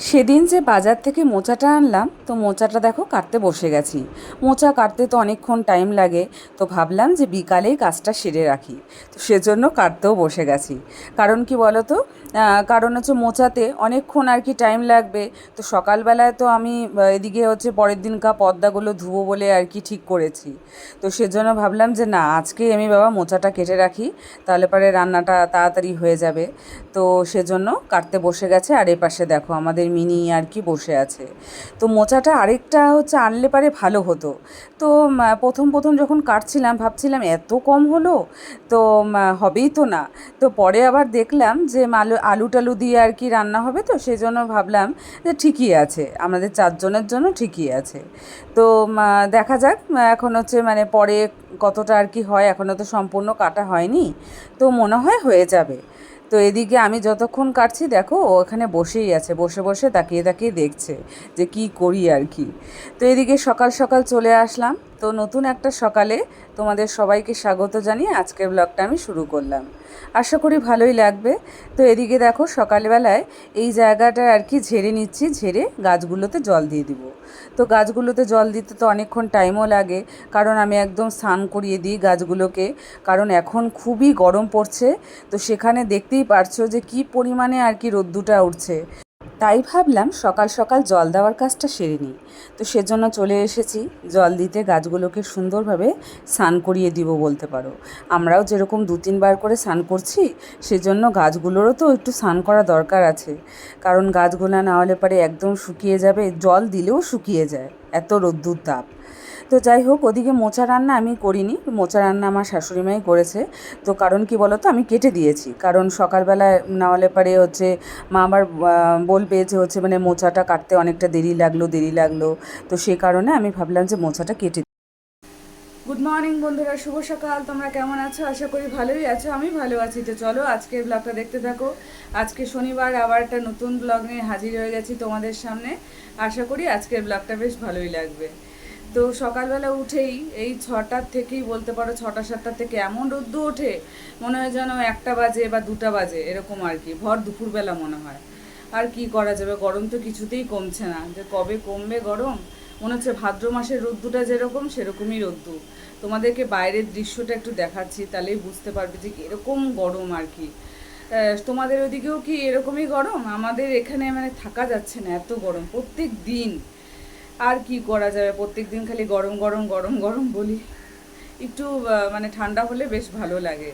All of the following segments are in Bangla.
সেদিন যে বাজার থেকে মোচাটা আনলাম, তো মোচাটা দেখো কাটতে বসে গেছি। মোচা কাটতে তো অনেকক্ষণ টাইম লাগে, তো ভাবলাম যে বিকালেই কাজটা সেরে রাখি। তো সেজন্য কাটতেও বসে গেছি। কারণ কি বলো তো, কারণ হচ্ছে মোচাতে অনেকক্ষণ আর কি টাইম লাগবে। তো সকালবেলায় তো আমি এদিকে হচ্ছে পরের দিনকার পর্দাগুলো ধুবো বলে আর কি ঠিক করেছি। তো সেজন্য ভাবলাম যে না, আজকেই আমি বাবা মোচাটা কেটে রাখি, তাহলে পরে রান্নাটা তাড়াতাড়ি হয়ে যাবে। তো সেজন্য কাটতে বসে গেছে। আর এপাশে দেখো আমাদের মিনি আর কি বসে আছে। তো মোচাটা আরেকটা হচ্ছে আনলে পারে ভালো হতো। তো প্রথম প্রথম যখন কাটছিলাম ভাবছিলাম এত কম হলো, তো হবেই তো না। তো পরে আবার দেখলাম যে আলু টালু দিয়ে আর কি রান্না হবে, তো সেই জন্য ভাবলাম যে ঠিকই আছে, আমাদের চারজনের জন্য ঠিকই আছে। তো দেখা যাক, এখন হচ্ছে মানে পরে কতটা আর কি হয়, এখনও তো সম্পূর্ণ কাটা হয়নি। তো মনে হয় হয়ে যাবে। তো এদিকে আমি যতক্ষণ কাটছি দেখো ও ওখানে বসেই আছে, বসে বসে তাকিয়ে তাকিয়ে দেখছে যে কি করি আর কি। তো এদিকে সকাল সকাল চলে আসলাম। তো নতুন একটা সকালে তোমাদের সবাইকে স্বাগত জানিয়ে আজকের ব্লগটা আমি শুরু করলাম। আশা করি ভালোই লাগবে। তো এদিকে দেখো সকালবেলায় এই জায়গাটা আর কি ঝেড়ে নিচ্ছি, ঝেড়ে গাছগুলোতে জল দিয়ে দিব। তো গাছগুলোতে জল দিতে তো অনেকক্ষণ টাইমও লাগে, কারণ আমি একদম স্নান করিয়ে দিই গাছগুলোকে। কারণ এখন খুবই গরম পড়ছে। তো সেখানে দেখতেই পারছো যে কি পরিমাণে আর কি রোদ্দুটা উঠছে। তাই ভাবলাম সকাল সকাল জল দেওয়ার কাজটা সেরে নিই। তো সেজন্য চলে এসেছি জল দিতে, গাছগুলোকে সুন্দরভাবে স্নান করিয়ে দিব বলতে পারো। আমরাও যেরকম 2-3 বার করে স্নান করছি, সেজন্য গাছগুলোরও তো একটু স্নান করা দরকার আছে। কারণ গাছগুলো না হলে পরে একদম শুকিয়ে যাবে, জল দিলেও শুকিয়ে যায়, এত রোদ্দুর তাপ। তো যাই হোক, ওদিকে মোচা রান্না আমি করিনি, মোচা রান্না আমার শাশুড়িমাই করেছে। তো কারণ কি বলো তো, আমি কেটে দিয়েছি, কারণ সকালবেলায় না হলে পরে হচ্ছে মা আবার বলবে যে হচ্ছে মানে মোচাটা কাটতে অনেকটা দেরি লাগলো। তো সেই কারণে আমি ভাবলাম যে মোচাটা কেটে। গুড মর্নিং বন্ধুরা, শুভ সকাল। তোমরা কেমন আছো? আশা করি ভালোই আছো, আমি ভালো আছি। তো চলো আজকের ব্লগটা দেখতে থাকো। আজকে শনিবার, আবার একটা নতুন ব্লগ নিয়ে হাজির হয়ে গেছি তোমাদের সামনে। আশা করি আজকের ব্লগটা বেশ ভালোই লাগবে। তো সকালবেলা উঠেই এই 6টার থেকেই বলতে পারো, 6টা 7টা থেকে এমন রোদ্দু ওঠে, মনে হয় যেন 1টা বাজে বা 2টা বাজে, এরকম আর কি, ভর দুপুরবেলা মনে হয়। আর কি করা যাবে, গরম তো কিছুতেই কমছে না, যে কবে কমবে গরম। মনে হচ্ছে ভাদ্র মাসের রোদ্দুটা যেরকম সেরকমই রোদ্দু। তোমাদেরকে বাইরের দৃশ্যটা একটু দেখাচ্ছি, তাহলেই বুঝতে পারবে যে এরকম গরম আর কি। তোমাদের ওদিকেও কি এরকমই গরম? আমাদের এখানে মানে থাকা যাচ্ছে না, এত গরম প্রত্যেক দিন। আর কি করা যাবে, প্রত্যেক দিন খালি গরম গরম গরম গরম বলি। একটু মানে ঠান্ডা হলে বেশ ভালো লাগে,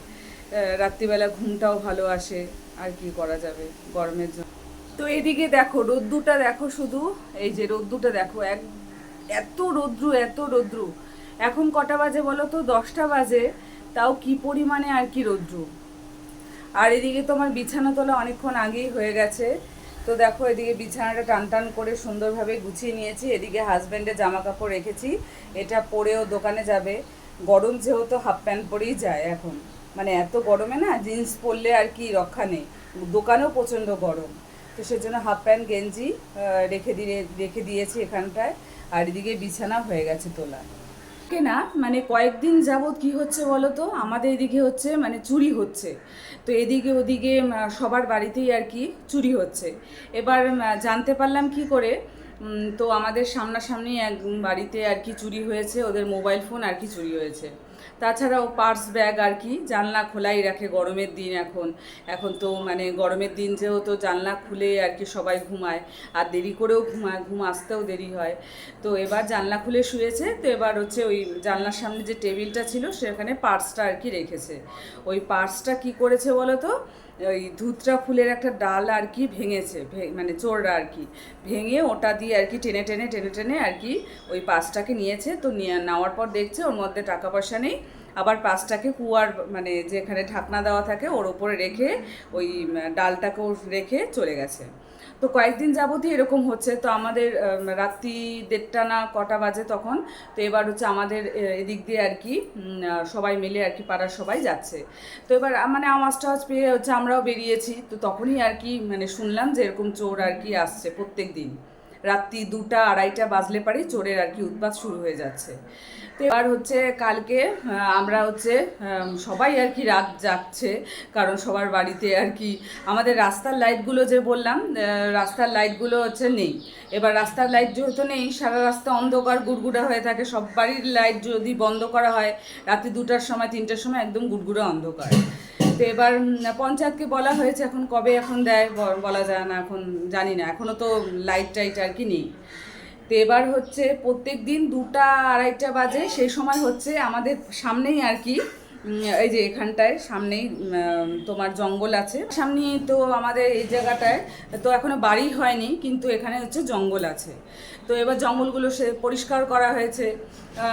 রাত্রিবেলা ঘুমটাও ভালো আসে। আর কি করা যাবে গরমের জন্য। তো এদিকে দেখো রোদ্দুটা দেখো শুধু, এই যে রোদ্দুটা দেখো, এত রৌদ্রু এত রৌদ্রু। এখন কটা বাজে বলো তো? 10টা বাজে, তাও কি পরিমাণে আর কি রৌদ্রু। আর এদিকে তো আমার বিছানা তোলা অনেকক্ষণ আগেই হয়ে গেছে। তো দেখো এদিকে বিছানাটা টান টান করে সুন্দরভাবে গুছিয়ে নিয়েছি। এদিকে হাজব্যান্ডের জামা কাপড় রেখেছি, এটা পরেও দোকানে যাবে। গরম যেহেতু হাফ প্যান্ট পরেই যায় এখন, মানে এত গরমে না জিন্স পরলে আর কি রক্ষা নেই, দোকানেও প্রচণ্ড গরম। তো সেজন্য হাফ প্যান্ট গেঞ্জি রেখে দিয়েছি এখানটায়। আর এদিকে বিছানা হয়ে গেছে তোলা। কে না মানে কয়েকদিন যাবৎ কি হচ্ছে বলো তো, আমাদের এদিকে হচ্ছে মানে চুরি হচ্ছে। তো এদিকে ওদিকে সবার বাড়িতেই আর কি চুরি হচ্ছে। এবার জানতে পারলাম কি করে, তো আমাদের সামনাসামনি এক বাড়িতে আর কি চুরি হয়েছে, ওদের মোবাইল ফোন আর কি চুরি হয়েছে। তাছাড়াও পার্স ব্যাগ আর কি জানলা খোলাই রাখে গরমের দিন। এখন এখন তো মানে গরমের দিন যেহেতু জানলা খুলে আর কি সবাই ঘুমায়, আর দেরি করেও ঘুমায়, ঘুম আসতেও দেরি হয়। তো এবার জানলা খুলে শুয়েছে, তো এবার হচ্ছে ওই জানলার সামনে যে টেবিলটা ছিল সেখানে পার্সটা আর কি রেখেছে। ওই পার্সটা কি করেছে বলো তো, ওই ধুতরা ফুলের একটা ডাল আর কি ভেঙেছে, মানে চোররা আর কি ভেঙে ওটা দিয়ে আর কি টেনে টেনে টেনে টেনে আর কি ওই পার্সটাকে নিয়েছে। তো নেওয়ার পর দেখছে ওর মধ্যে টাকা পয়সা নেই। আবার পার্সটাকে কুয়ার মানে যেখানে ঢাকনা দেওয়া থাকে ওর ওপরে রেখে ওই ডালটাকেও রেখে চলে গেছে। তো কয়েকদিন যাবতই এরকম হচ্ছে। তো আমাদের রাত্রি 1:30 না কটা বাজে তখন। তো এবার হচ্ছে আমাদের এদিক দিয়ে আর কি সবাই মিলে আর কি পাড়ার সবাই যাচ্ছে। তো এবার মানে আওয়াজ টাওয়াজ পেয়ে হচ্ছে আমরাও বেরিয়েছি। তো তখনই আর কি মানে শুনলাম যে এরকম চোর আর কি আসছে প্রত্যেক দিন রাত্রি 2টা 2:30 বাজলে পারেই চোরের আর কি উৎপাত শুরু হয়ে যাচ্ছে। তো এবার হচ্ছে কালকে আমরা হচ্ছে সবাই আর কি রাত যাচ্ছে, কারণ সবার বাড়িতে আর কি আমাদের রাস্তার লাইটগুলো যে বললাম, রাস্তার লাইটগুলো হচ্ছে নেই। এবার রাস্তার লাইট যেহেতু নেই, সারা রাস্তা অন্ধকার গুড়গুড়া হয়ে থাকে। সব বাড়ির লাইট যদি বন্ধ করা হয় রাত্রি 2টার সময় 3টার সময় একদম গুড়গুড়া অন্ধকার। তো এবার পঞ্চায়েতকে বলা হয়েছে, এখন কবে এখন দেয় বলা যায় না, এখন জানি না, এখনও তো লাইট টাইট আর কি নেই। তো এবার হচ্ছে প্রত্যেক দিন 2টা 2:30 বাজে, সেই সময় হচ্ছে আমাদের সামনেই আর কি এই যে এখানটায় সামনেই তোমার জঙ্গল আছে, সামনেই তো আমাদের এই জায়গাটায় তো এখনো বাড়ি হয়নি, কিন্তু এখানে হচ্ছে জঙ্গল আছে। তো এবার জঙ্গলগুলো সে পরিষ্কার করা হয়েছে,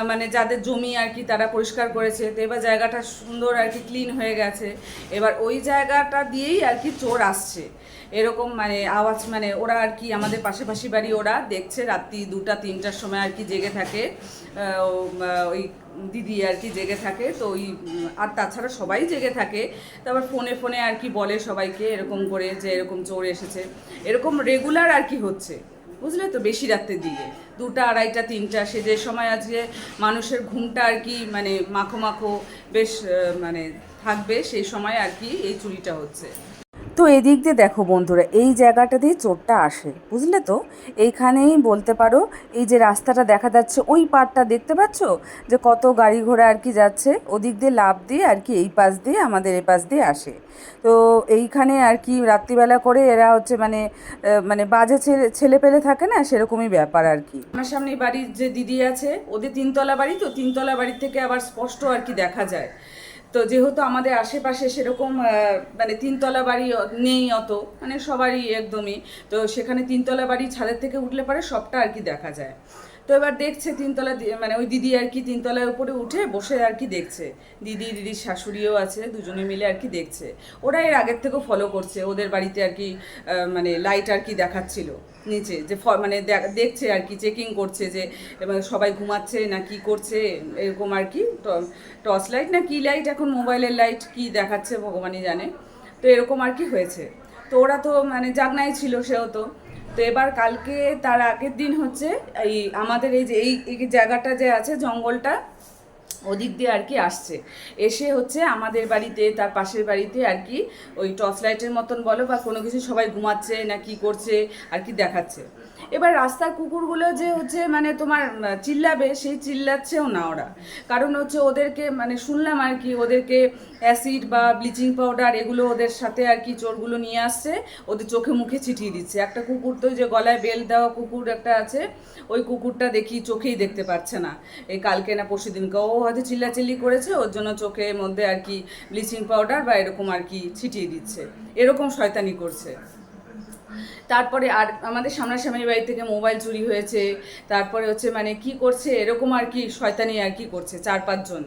মানে যাদের জমি আর কি তারা পরিষ্কার করেছে। তো এবার জায়গাটা সুন্দর আর কি ক্লিন হয়ে গেছে। এবার ওই জায়গাটা দিয়েই আর কি চোর আসছে, এরকম মানে আওয়াজ, মানে ওরা আর কি আমাদের পাশাপাশি বাড়ি, ওরা দেখছে রাত্রি 2টা 3টার সময় আর কি জেগে থাকে, ওই দিদি আর কি জেগে থাকে। তো ওই আর তাছাড়া সবাই জেগে থাকে। তারপর ফোনে ফোনে আর কি বলে সবাইকে এরকম করে যে এরকম চোর এসেছে, এরকম রেগুলার আর কি হচ্ছে, বুঝলে তো, বেশি রাতের দিকে 2টা 2:30 3টা, সে যে সময় আজকে মানুষের ঘুমটা আর কি মানে মাখো মাখো বেশ মানে থাকবে, সেই সময় আর কি এই চুরিটা হচ্ছে। তো এদিক দিয়ে দেখো বন্ধুরা, এই জায়গাটা দিয়ে চোরটা আসে, বুঝলে তো। এইখানেই বলতে পারো, এই যে রাস্তাটা দেখা যাচ্ছে ওই পাড়টা দেখতে পাচ্ছ, যে কত গাড়ি ঘোড়া আর কি যাচ্ছে, ওদিক দিয়ে লাফ দিয়ে আর কি এই পাশ দিয়ে আমাদের এই পাশ দিয়ে আসে। তো এইখানে আর কি রাত্রিবেলা করে এরা হচ্ছে মানে মানে বাজে ছেলে পেলে থাকে না, সেরকমই ব্যাপার আর কি। আমার সামনে বাড়ির যে দিদি আছে, ওদের 3তলা বাড়ি, তো 3তলা বাড়ির থেকে আবার স্পষ্ট আর কি দেখা যায়। তো যেহেতু আমাদের আশেপাশে সেরকম মানে 3তলা বাড়ি নেই অত, মানে সবারই একদমই, তো সেখানে 3তলা বাড়ি ছাদের থেকে উঠলে পরে সবটা আর কি দেখা যায়। তো এবার দেখছে 3তলা, মানে ওই দিদি আর কি 3তলার উপরে উঠে বসে আর কি দেখছে, দিদির শাশুড়িও আছে, দুজনে মিলে আর কি দেখছে। ওরা এর আগের থেকেও ফলো করছে, ওদের বাড়িতে আর কি মানে লাইট আর কি দেখাচ্ছিল নিচে, যে মানে দেখছে আর কি, চেকিং করছে যে এবার সবাই ঘুমাচ্ছে না কি করছে, এরকম আর কি। টর্চ লাইট না কি লাইট, এখন মোবাইলের লাইট কি দেখাচ্ছে ভগবানই জানে। তো এরকম আর কি হয়েছে। তো ওরা তো মানে জাগনাই ছিল সেও তো। তো এবার কালকে তার আগের দিন হচ্ছে এই আমাদের এই যে এই জায়গাটা যে আছে জঙ্গলটা, ওদিক দিয়ে আর কি আসছে, এসে হচ্ছে আমাদের বাড়িতে, তার পাশের বাড়িতে আর কি ওই টর্চ লাইটের মতন বলো বা কোনো কিছু, সবাই ঘুমাচ্ছে না কি করছে আর কি দেখাচ্ছে। এবার রাস্তার কুকুরগুলো যে হচ্ছে মানে তোমার চিল্লাবে, সেই চিল্লাচ্ছেও না ওরা, কারণ হচ্ছে ওদেরকে মানে শুনলাম আর কি ওদেরকে অ্যাসিড বা ব্লিচিং পাউডার এগুলো ওদের সাথে আর কি চোরগুলো নিয়ে আসছে, ওদের চোখে মুখে ছিটিয়ে দিচ্ছে। একটা কুকুর তো যে গলায় বেল দেওয়া কুকুর একটা আছে, ওই কুকুরটা দেখি চোখেই দেখতে পাচ্ছে না, এই কালকে না পরশু দিনকে ও হয়তো চিল্লাচিল্লি করেছে, ওর জন্য চোখের মধ্যে আর কি ব্লিচিং পাউডার বা এরকম আর কি ছিটিয়ে দিচ্ছে, এরকম শয়তানি করছে। তারপরে আর আমাদের সামনাসামনি বাড়ি থেকে মোবাইল চুরি হয়েছে, তারপরে হচ্ছে মানে কি করছে এরকম আর কি শয়তানি আর কি করছে 4-5 জন।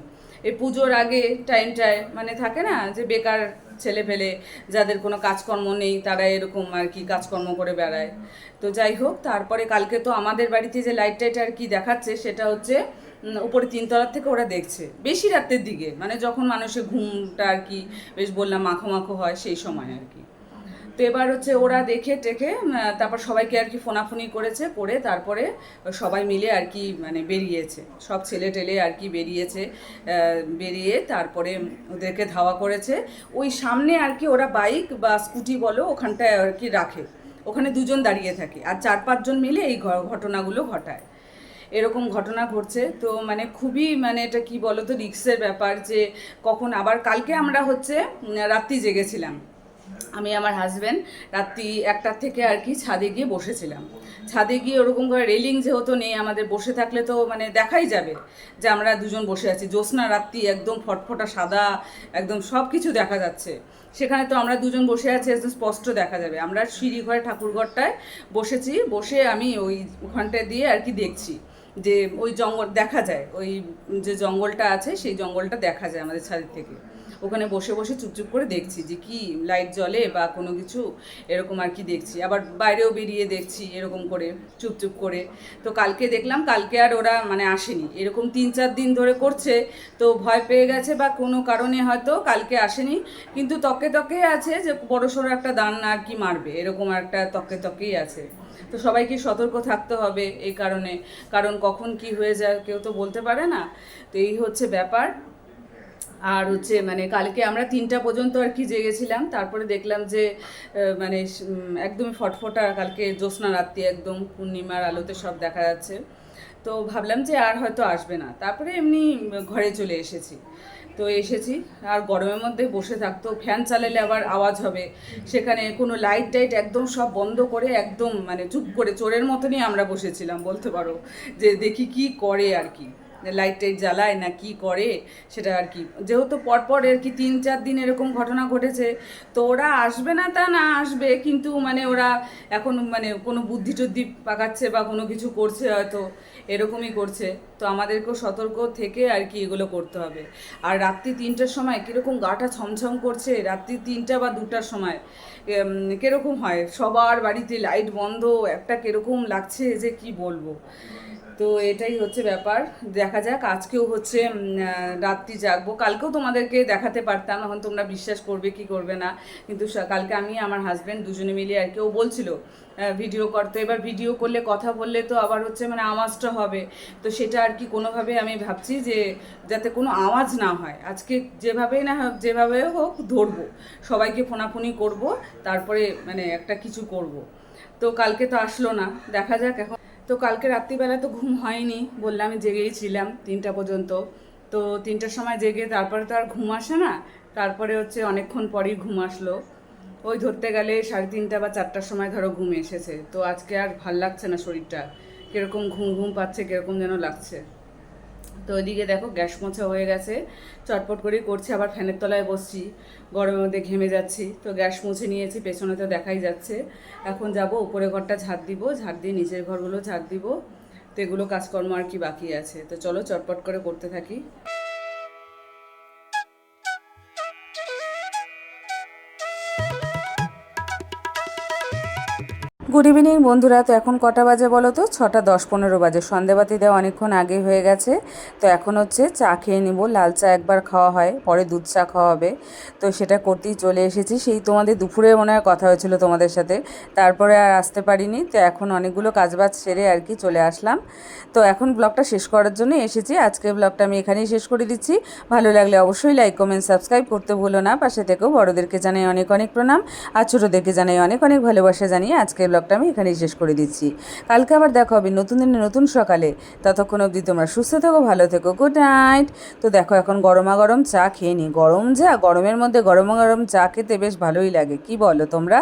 এই পুজোর আগে টাইমটায় মানে থাকে না যে বেকার ছেলে পেলে যাদের কোনো কাজকর্ম নেই, তারা এরকম আর কি কাজকর্ম করে বেড়ায়। তো যাই হোক, তারপরে কালকে তো আমাদের বাড়িতে যে লাইট টাইট আর কি দেখাচ্ছে, সেটা হচ্ছে উপরে 3তলার থেকে ওরা দেখছে বেশি রাতের দিকে, মানে যখন মানুষের ঘুমটা আর কি বেশ বললাম মাখো মাখো হয়, সেই সময় আর কি। তো এবার হচ্ছে ওরা দেখে টেকে তারপর সবাইকে আর কি ফোনাফুনি করেছে, করে তারপরে সবাই মিলে আর কি মানে বেরিয়েছে, সব ছেলে টেলে আর কি বেরিয়েছে, বেরিয়ে তারপরে ওদেরকে ধাওয়া করেছে। ওই সামনে আর কি ওরা বাইক বা স্কুটি বলো ওখানটায় আর কি রাখে, ওখানে 2জন দাঁড়িয়ে থাকে, আর 4-5 জন মিলে এই ঘটনাগুলো ঘটায়, এরকম ঘটনা ঘটছে। তো মানে খুবই মানে এটা কি বলো তো রিস্কের ব্যাপার, যে কখন আবার কালকে আমরা হচ্ছে রাত্রি জেগেছিলাম, আমি আমার হাজব্যান্ড রাত্রি 1টার থেকে আর কি ছাদে গিয়ে বসেছিলাম। ছাদে গিয়ে ওরকম করে রেলিং যেহেতু নেই আমাদের, বসে থাকলে তো মানে দেখাই যাবে যে আমরা 2জন বসে আছি, জ্যোৎস্না রাত্রি একদম ফটফটা সাদা, একদম সব কিছু দেখা যাচ্ছে। সেখানে তো আমরা 2জন বসে আছি, একদম স্পষ্ট দেখা যাবে। আমরা সিঁড়ি ঘরে ঠাকুরঘরটায় বসেছি, বসে আমি ওই ওখানটায় দিয়ে আর কি দেখছি যে ওই জঙ্গল দেখা যায়, ওই যে জঙ্গলটা আছে সেই জঙ্গলটা দেখা যায় আমাদের ছাদের থেকে। ওখানে বসে বসে চুপচুপ করে দেখছি যে কি লাইট জ্বলে বা কোনো কিছু এরকম আর কি দেখছি, আবার বাইরেও বেরিয়ে দেখছি এরকম করে চুপচুপ করে। তো কালকে দেখলাম কালকে আর ওরা মানে আসেনি, এরকম 3-4 দিন ধরে করছে, তো ভয় পেয়ে গেছে বা কোনো কারণে হয়তো কালকে আসেনি, কিন্তু তকে তকে আছে যে বড়সড় একটা দান আর কি মারবে, এরকম একটা তকে তকেই আছে। তো সবাইকে সতর্ক থাকতে হবে এই কারণে, কারণ কখন কি হয়ে যায় কেউ তো বলতে পারে না। তো এই হচ্ছে ব্যাপার। আর হচ্ছে মানে কালকে আমরা 3টা পর্যন্ত আর কি জেগেছিলাম, তারপরে দেখলাম যে মানে একদমই ফটফটা কালকে জ্যোৎস্না রাত্রি, একদম পূর্ণিমার আলোতে সব দেখা যাচ্ছে। তো ভাবলাম যে আর হয়তো আসবে না, তারপরে এমনি ঘরে চলে এসেছি। তো এসেছি, আর গরমের মধ্যে বসে থাকতো, ফ্যান চালালে আবার আওয়াজ হবে, সেখানে কোনো লাইট টাইট একদম সব বন্ধ করে একদম মানে চুপ করে চোরের মতনই আমরা বসেছিলাম বলতে পারো, যে দেখি কি করে আর কি, লাইট টাইট জ্বালায় না কি করে সেটা আর কি। যেহেতু পরপর আর কি 3-4 দিন এরকম ঘটনা ঘটেছে, তো ওরা আসবে না তা না, আসবে, কিন্তু মানে ওরা এখন মানে কোনো বুদ্ধি টুদ্ধি পাকাচ্ছে বা কোনো কিছু করছে হয়তো, এরকমই করছে। তো আমাদেরকেও সতর্ক থেকে আর কি এগুলো করতে হবে। আর রাত্রি 3টার সময় কীরকম গাটা ছমছম করছে, রাত্রি 3টা বা 2টার সময় কীরকম হয়, সবার বাড়িতে লাইট বন্ধ, একটা কীরকম লাগছে যে কি বলবো। তো এটাই হচ্ছে ব্যাপার, দেখা যাক। আজকেও হচ্ছে রাত্রি জাগবো, কালকেও তোমাদেরকে দেখাতে পারতাম, এখন তোমরা বিশ্বাস করবে কি করবে না, কিন্তু কালকে আমি আমার হাজব্যান্ড দুজনে মিলে আর কেউ বলছিল ভিডিও করতে, এবার ভিডিও করলে কথা বললে তো আবার হচ্ছে মানে আওয়াজটা হবে, তো সেটা আর কি কোনোভাবে আমি ভাবছি যে যাতে কোনো আওয়াজ না হয়, আজকে যেভাবেই না হোক যেভাবে হোক ধরবো, সবাইকে ফোনাফোনি করব, তারপরে মানে একটা কিছু করব। তো কালকে তো আসলো না, দেখা যাক এখন। তো কালকে রাত্রিবেলা তো ঘুম হয়নি, বললাম আমি জেগেই ছিলাম 3টা পর্যন্ত। তো 3টার সময় জেগে তারপরে তো আর ঘুম আসে না, তারপরে হচ্ছে অনেকক্ষণ পরেই ঘুম আসলো, ওই ধরতে গেলে 3:30 বা 4টার সময় ধরো ঘুম এসেছে। তো আজকে আর ভাল লাগছে না শরীরটা, কীরকম ঘুম ঘুম পাচ্ছে, কীরকম যেন লাগছে। তো ওইদিকে দেখো গ্যাস মোছা হয়ে গেছে, চটপট করেই করছি, আবার ফ্যানের তলায় বসছি, গরমের মধ্যে ঘেমে যাচ্ছি। তো গ্যাস মুছে নিয়েছি, পেছনে তো দেখাই যাচ্ছে। এখন যাব উপরে ঘরটা ঝাড় দিব, ঝাড় দিয়ে নিচের ঘরগুলো ঝাড় দিব। তো এগুলো কাজকর্ম আর কি বাকি আছে, তো চলো চটপট করে করতে থাকি। গুড ইভিনিং বন্ধুরা। তো এখন কটা বাজে বলো তো? 6:10-15 বাজে। সন্ধেবাতি দেওয়া অনেকক্ষণ আগে হয়ে গেছে। তো এখন হচ্ছে চা খেয়ে নিব, লাল চা একবার খাওয়া হয়, পরে দুধ চা খাওয়া হবে, তো সেটা করতেই চলে এসেছি। সেই তোমাদের দুপুরে মনে হয় কথা হয়েছিল তোমাদের সাথে, তারপরে আর আসতে পারিনি। তো এখন অনেকগুলো কাজবাজ সেরে আর কি চলে আসলাম। তো এখন ব্লগটা শেষ করার জন্য এসেছি। আজকের ব্লগটা আমি এখানেই শেষ করে দিচ্ছি। ভালো লাগলে অবশ্যই লাইক কমেন্ট সাবস্ক্রাইব করতে ভুলো না। পাশে থেকেও বড়োদেরকে জানাই অনেক অনেক প্রণাম, আর ছোটোদেরকে জানাই অনেক অনেক ভালোবাসা জানিয়ে আজকের ব্লগটা আমি এখানেই শেষ করে দিচ্ছি। কালকে আবার দেখা হবে নতুন দিনে নতুন সকালে। ততক্ষণ অবধি তোমরা সুস্থ থেকো, ভালো থেকো, গুড নাইট। তো দেখো এখন গরমা গরম চা খেয়ে নিই, গরম যা, গরমের মধ্যে গরমা গরম চা খেতে বেশ ভালোই লাগে, কি বলো তোমরা?